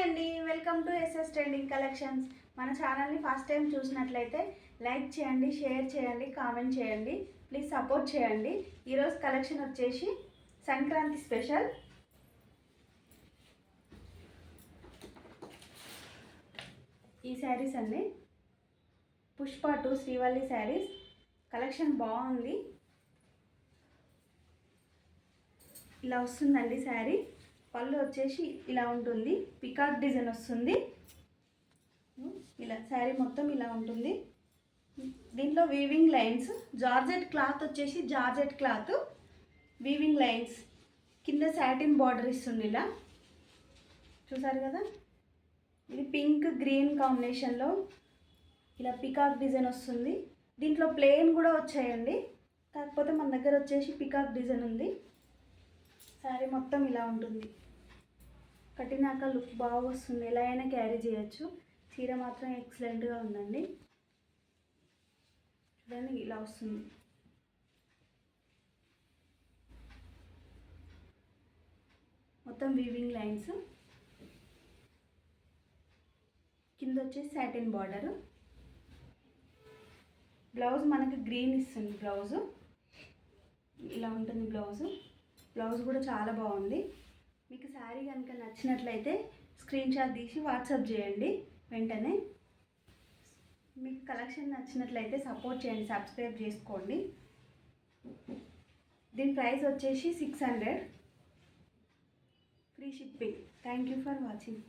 అండి, welcome to SS trending collections. మన ఛానల్ని ఫస్ట్ టైం చూసినట్లయితే లైక్ చేయండి, షేర్ చేయండి, కామెంట్ చేయండి, ప్లీజ్ సపోర్ట్ చేయండి. ఈరోజు కలెక్షన్ వచ్చేసి సంక్రాంతి స్పెషల్ ఈ శారీస్ అండి. పుష్ప 2 శ్రీవల్లి శారీస్ కలెక్షన్ బాగుంది. ఇలా వస్తుందండి శారీ. పళ్ళు వచ్చేసి ఇలా ఉంటుంది, పికాక్ డిజైన్ వస్తుంది. ఇలా శారీ మొత్తం ఇలా ఉంటుంది. దీంట్లో వీవింగ్ లైన్స్, జార్జెట్ క్లాత్ వచ్చేసి జార్జెట్ క్లాత్, వీవింగ్ లైన్స్, కింద సాటిన్ బార్డర్ ఇస్తుంది. ఇలా చూసారు కదా, ఇది పింక్ గ్రీన్ కాంబినేషన్లో ఇలా పికాక్ డిజైన్ వస్తుంది. దీంట్లో ప్లెయిన్ కూడా వచ్చాయండి, కాకపోతే మన దగ్గర వచ్చేసి పికాక్ డిజైన్ ఉంది. శారీ మొత్తం ఇలా ఉంటుంది. కట్టినాక లుక్ బాగా వస్తుంది, ఎలా అయినా క్యారీ చేయొచ్చు. చీర మాత్రం ఎక్సలెంట్గా ఉందండి. చూడండి ఇలా వస్తుంది. మొత్తం వీవింగ్ లైన్స్, కింద వచ్చేసి సాటిన్ బార్డరు. బ్లౌజ్ మనకి గ్రీన్ ఇస్తుంది. బ్లౌజు ఇలా ఉంటుంది. బ్లౌజ్ కూడా చాలా బాగుంది. మీకు శారీ కనుక నచ్చినట్లయితే స్క్రీన్ షాట్ తీసి వాట్సాప్ చేయండి వెంటనే. మీకు కలెక్షన్ నచ్చినట్లయితే సపోర్ట్ చేయండి, సబ్స్క్రైబ్ చేసుకోండి. దీని ప్రైస్ వచ్చేసి 600, free shipping. Thank you for watching.